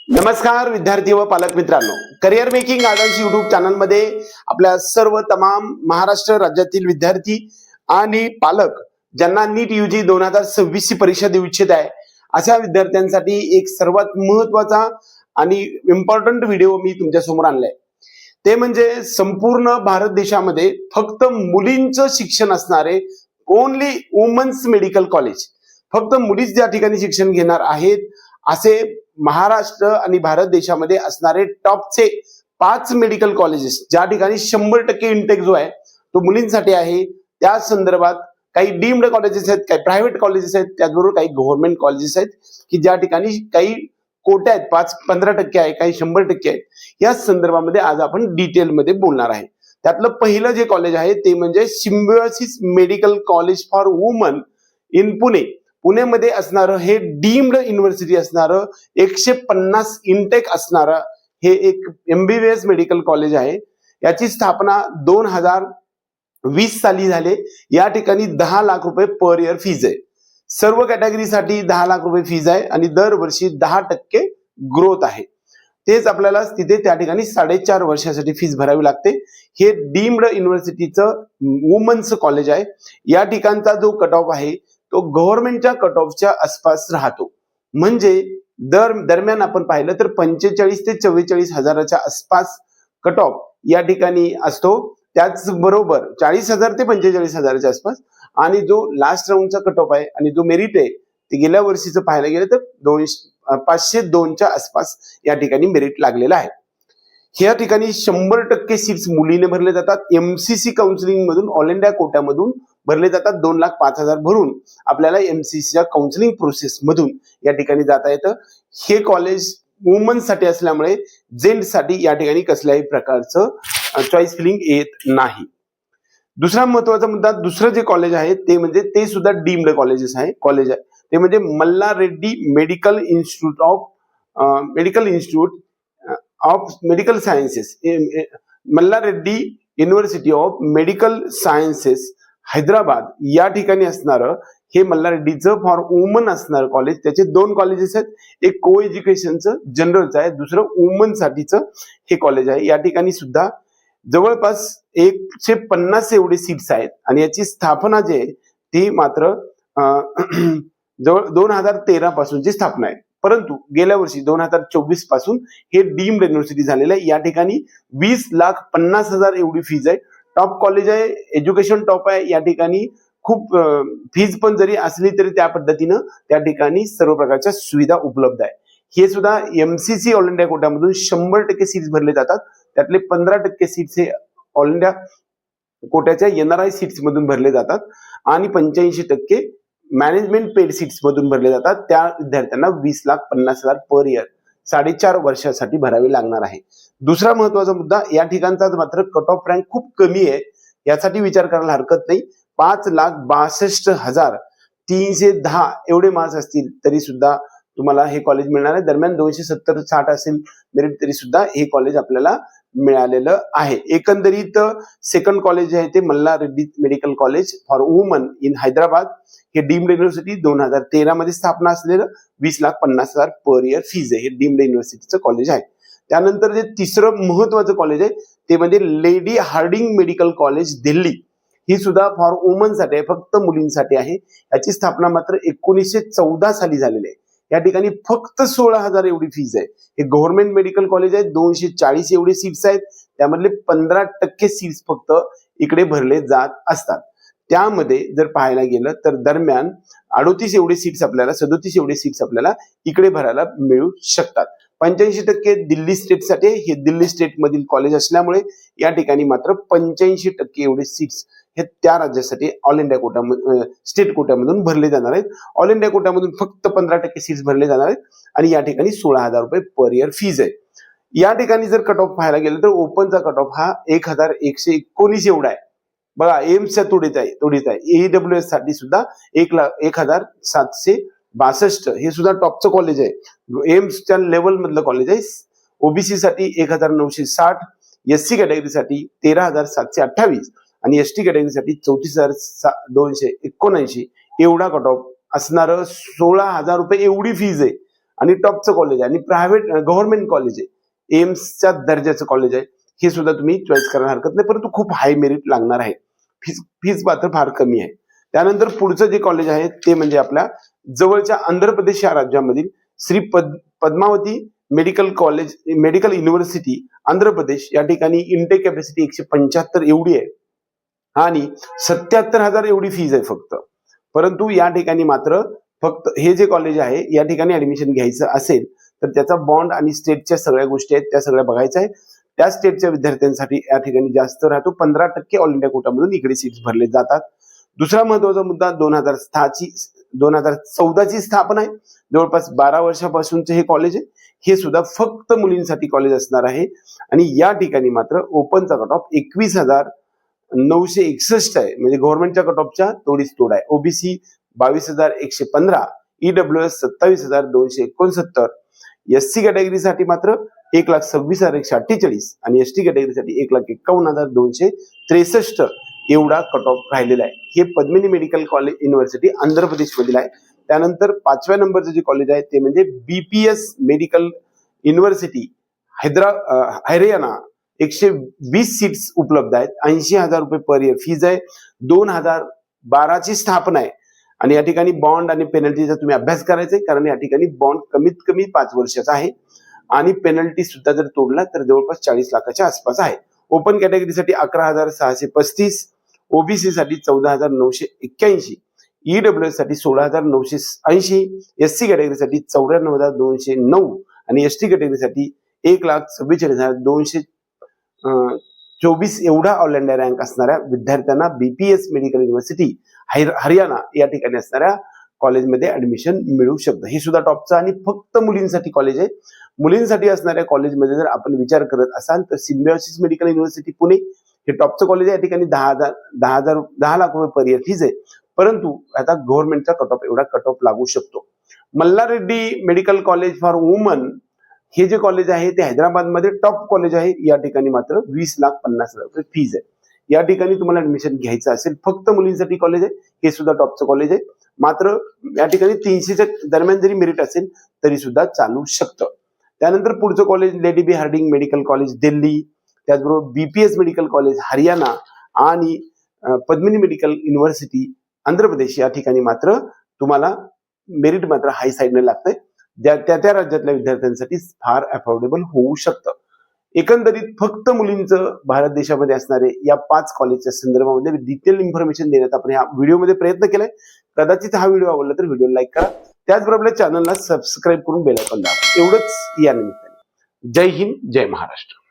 नमस्कार विद्यार्थी व पालक मित्रांनो, करिअर मेकिंग गार्डन्स युट्यूब चॅनलमध्ये आपल्या सर्व तमाम महाराष्ट्र राज्यातील विद्यार्थी आणि पालक ज्यांना नीट यूजी 2026 ची परीक्षा देऊ इच्छित आहे अशा विद्यार्थ्यांसाठी एक सर्वात महत्त्वाचा आणि इम्पॉर्टंट व्हिडिओ मी तुमच्या समोर आणलाय। ते म्हणजे संपूर्ण भारत देशामध्ये फक्त मुलींचं शिक्षण असणारे ओनली वुमन्स मेडिकल कॉलेज, फक्त मुलीच ज्या ठिकाणी शिक्षण घेणार आहेत असे महाराष्ट्र आणि भारत देशामध्ये असणारे टॉपचे 5 मेडिकल कॉलेजेस ज्या ठिकाणी 100% इंटेक जो आहे तो मुलींसाठी आहे। त्या संदर्भात काही डीम्ड कॉलेजेस आहेत, काही प्रायव्हेट कॉलेजेस आहेत, त्याचबरोबर काही गव्हर्नमेंट कॉलेजेस आहेत की ज्या ठिकाणी काही कोटे आहेत, 5-15% आहे, काही 100% आहेत। या संदर्भामध्ये आज आपण डिटेलमध्ये बोलणार आहे। त्यातलं पहिलं जे कॉलेज आहे ते म्हणजे symbiosis medical college for woman in Pune. पुण्यामध्ये असणारं हे डीम्ड युनिव्हर्सिटी असणारं 150 इंटेक असणारं हे एक MBBS मेडिकल कॉलेज आहे। याची स्थापना 2020 साली झाले। या ठिकाणी 10 लाख रुपये पर इयर फीज आहे। सर्व कॅटेगरीसाठी 10 लाख रुपये फीज आहे आणि दरवर्षी 10% ग्रोथ आहे। तेच आपल्याला तिथे त्या ठिकाणी 4.5 वर्षासाठी फीज भरावी लागते। हे डीम्ड युनिव्हर्सिटीचं वुमन्स कॉलेज आहे। या ठिकाणचा जो कट ऑफ आहे तो गव्हर्नमेंटच्या कट ऑफच्या आसपास राहतो। म्हणजे दरम्यान आपण पाहिलं तर 45 ते 44 हजाराच्या आसपास कट ऑफ या ठिकाणी असतो। त्याचबरोबर 40,000 ते 45 हजाराच्या आसपास आणि जो लास्ट राऊंडचा कट ऑफ आहे आणि जो मेरिट आहे ते गेल्या वर्षीचं पाहायला गेलं तर 502च्या आसपास या ठिकाणी मेरिट लागलेलं आहे। या ठिकाणी 100% सीट्स मुलीने भरले जातात। MCC काउन्सिलिंग मधून ऑल इंडिया कोट्यामधून भरले जातात। 2,05,000 भरून आपल्याला MCCच्या काउन्सिलिंग प्रोसेस मधून या ठिकाणी जाता येतं। हे कॉलेज वुमन्स साठी असल्यामुळे जेंट्स साठी या ठिकाणी कसल्याही प्रकारचं चॉईस फिलिंग येत नाही। दुसरा महत्त्वाचा मुद्दा, दुसरं जे कॉलेज आहे ते म्हणजे ते सुद्धा डीम्ड कॉलेज आहे ते म्हणजे Malla Reddy medical institute of medical sciences, Malla Reddy university of medical sciences Hyderabad या ठिकाणी असणारं हे मल्ला रेड्डीचं फॉर वुमन असणारं कॉलेज। त्याचे 2 कॉलेजेस आहेत, एक को एज्युकेशनचं जनरलचं आहे, दुसरं वुमन साठीचं हे कॉलेज आहे। या ठिकाणी सुद्धा जवळपास 150 एवढे सीट्स आहेत आणि याची स्थापना जी आहे ती मात्र जवळ 2013 पासूनची स्थापना आहे। परंतु गेल्या वर्षी 2024 पासून हे डीम्ड युनिव्हर्सिटी झालेलं आहे। या ठिकाणी 20,50,000 एवढी फीज आहे। टॉप कॉलेज आहे, एज्युकेशन टॉप आहे। या ठिकाणी खूप फीज पण जरी असली तरी त्या पद्धतीनं त्या ठिकाणी सर्व प्रकारच्या सुविधा उपलब्ध आहे। हे सुद्धा MCC ऑल इंडिया कोट्यामधून 100% सीट्स भरले जातात। त्यातले 15% सीट्स हे ऑल इंडिया कोट्याच्या NRI सीट्स मधून भरले जातात आणि 85% मॅनेजमेंट पेड सीट्स मधून भरले जातात। त्या विद्यार्थ्यांना 20,50,000 पर इयर 4.5 वर्षासाठी भरावी लागणार आहे। दुसरा महत्त्वाचा मुद्दा, या ठिकाणचा मात्र कट ऑफ रँक खूप कमी आहे। यासाठी विचार करायला हरकत नाही। 5,62,310 एवढे मार्क्स असतील तरी सुद्धा तुम्हाला हे कॉलेज मिळणार आहे। दरम्यान 270-60 असेल मेरिट तरी सुद्धा हे कॉलेज आपल्याला मिळालेलं आहे। एकंदरीत सेकंड कॉलेज आहे ते Malla Reddy medical college for woman in Hyderabad. हे डीम्ड युनिव्हर्सिटी 2013 मध्ये स्थापना असलेलं 20,50,000 पर इयर फीज आहे। हे डीम्ड युनिव्हर्सिटीचं कॉलेज आहे। त्यानंतर जे तिसरं महत्त्वाचं कॉलेज आहे ते म्हणजे Lady Hardinge medical college Delhi. ही सुद्धा फॉर वुमन साठी आहे, फक्त मुलींसाठी आहे। याची स्थापना मात्र 1914 साली झालेली आहे। या ठिकाणी फक्त 16,000 एवढी फीज आहे। हे गव्हर्नमेंट मेडिकल कॉलेज आहे। 240 एवढे सीट्स आहेत, त्यामधले 15% सीट्स फक्त इकडे भरले जात असतात। त्यामध्ये जर पाहायला गेलं तर दरम्यान 38 एवढे सीट्स आपल्याला 37 एवढे सीट्स आपल्याला इकडे भरायला मिळू शकतात। 85% दिल्ली स्टेटसाठी, हे दिल्ली स्टेट मधील कॉलेज असल्यामुळे या ठिकाणी मात्र 85% एवढे सीट्स हे त्या राज्यासाठी ऑल इंडिया कोट्यामधून स्टेट कोट्यामधून भरले जाणार आहेत। ऑल इंडिया कोट्यामधून फक्त 15% सीट्स भरले जाणार आहेत आणि या ठिकाणी 16,000 रुपये पर इयर फीज आहे। या ठिकाणी जर कट ऑफ पाहायला गेलं तर ओपनचा कट ऑफ हा 1,119 एवढा आहे। बघा, एम्सच्या तोडीत आहे। AWS साठी सुद्धा 1,0762 हे सुद्धा टॉपचं कॉलेज आहे। एम्सच्या लेवल मधलं कॉलेज आहे। ओबीसी साठी 1,960, SC कॅटेगरीसाठी 13,728 आणि ST कॅटेगरीसाठी 34,279 एवढा कट ऑफ असणारं 16,000 रुपये एवढी फीज आहे। आणि टॉपचं कॉलेज आहे आणि प्रायव्हेट गव्हर्नमेंट कॉलेज आहे, एम्सच्या दर्जाचं कॉलेज आहे, हे सुद्धा तुम्ही चॉईस करायला हरकत नाही, परंतु खूप हाय मेरिट लागणार आहे. फीस मात्र फार कमी आहे. त्यानंतर पुढचं जे कॉलेज आहे ते म्हणजे आपल्या जवळच्या आंध्र प्रदेश या राज्यामधील Shri Padmavati medical college medical university Andhra Pradesh या ठिकाणी इंटेक कॅपॅसिटी 175 एवढी आहे आणि 77,000 एवढी फीज आहे फक्त. परंतु या ठिकाणी मात्र फक्त हे जे कॉलेज आहे या ठिकाणी ऍडमिशन घ्यायचं असेल तर त्याचा बॉन्ड आणि स्टेटच्या सगळ्या गोष्टी आहेत त्या सगळ्या बघायच्या आहेत. त्या स्टेटच्या विद्यार्थ्यांसाठी या ठिकाणी जास्त राहतो, 15% ऑल इंडिया कोटामधून इकडे सीट्स भरले जातात. दुसरा महत्वाचा मुद्दा 2014ची स्थापना आहे. जवळपास 12 वर्षापासूनचे हे कॉलेज आहे. हे सुद्धा फक्त मुलींसाठी कॉलेज असणार आहे आणि या ठिकाणी मात्र ओपनचा कट ऑफ 21,961 आहे, म्हणजे गव्हर्नमेंटच्या कट ऑफच्या तोडीस तोड आहे. ओबीसी 22,115, ईडब्ल्यूएस 27,269, एससी कॅटेगरीसाठी मात्र 1,26,148 आणि एसटी कॅटेगरीसाठी 1,51,263 एवढा कट ऑफ राहिलेला आहे. हे Padmini medical college university Andhra Pradesh मधील आहे. त्यानंतर 5व्या नंबरचं जे कॉलेज आहे ते म्हणजे BPS medical university Haryana, 120 seats उपलब्ध आहेत, 80,000 रुपये पर इयर फीज आहे, 2012ची स्थापना आहे आणि या ठिकाणी बॉन्ड आणि पेनल्टीचा तुम्ही अभ्यास करायचा आहे, कारण या ठिकाणी बॉन्ड कमीत कमी 5 वर्षाचा आहे आणि पेनल्टी सुद्धा जर तोडला तर जवळपास 40 लाखाच्या आसपास आहे. ओपन कॅटेगरीसाठी 11,635, ओबीसी साठी 14,981, ईडब्ल्यूएस साठी 16,980, एससी कॅटेगरीसाठी 94,209 आणि एसटी कॅटेगरीसाठी 1,44,224 एवढा ऑल इंडिया रँक असणाऱ्या विद्यार्थ्यांना बीपीएस मेडिकल युनिव्हर्सिटी हरियाणा या ठिकाणी असणाऱ्या कॉलेजमध्ये ऍडमिशन मिळू शकतं. हे सुद्धा टॉपचं आणि फक्त मुलींसाठी कॉलेज आहे. मुलींसाठी असणाऱ्या कॉलेजमध्ये जर आपण विचार करत असाल तर सिम्बायोसिस मेडिकल युनिव्हर्सिटी पुणे हे टॉपचं कॉलेज आहे. या ठिकाणी 10 लाख रुपये पर इयर फीज आहे, परंतु आता गव्हर्नमेंटचा कट ऑफ एवढा कट ऑफ लागू शकतो. Malla Reddy medical college for woman हे जे कॉलेज आहे ते हैदराबादमध्ये टॉप कॉलेज आहे. या ठिकाणी मात्र 20,50,000 रुपये फीज आहे. या ठिकाणी तुम्हाला ऍडमिशन घ्यायचं असेल, फक्त मुलींसाठी कॉलेज आहे, हे सुद्धा टॉपचं कॉलेज आहे. मात्र या ठिकाणी 300च्या दरम्यान जरी मेरिट असेल तरी सुद्धा चालू शकतं. त्यानंतर पुढचं कॉलेज लेडी बी हार्डिंग मेडिकल कॉलेज दिल्ली, त्याचबरोबर बीपीएस मेडिकल कॉलेज हरियाणा आणि पद्मिनी मेडिकल युनिव्हर्सिटी आंध्र प्रदेश या ठिकाणी मात्र तुम्हाला मेरिट मात्र हाय साईडने लागतंय. त्या राज्यातल्या विद्यार्थ्यांसाठी फार अफोर्डेबल होऊ शकतं. एकंदरीत फक्त मुलींचं भारत देशामध्ये असणारे या 5 कॉलेजच्या संदर्भामध्ये डिटेल इन्फॉर्मेशन देण्यात आपण या व्हिडिओमध्ये प्रयत्न केलाय. कदाचित हा व्हिडिओ आवडला तर व्हिडिओ लाईक करा, त्याचबरोबर चॅनलला सबस्क्राईब करून बेल आयकॉन दाबा. एवढंच या निमित्ताने. जय हिंद, जय महाराष्ट्र.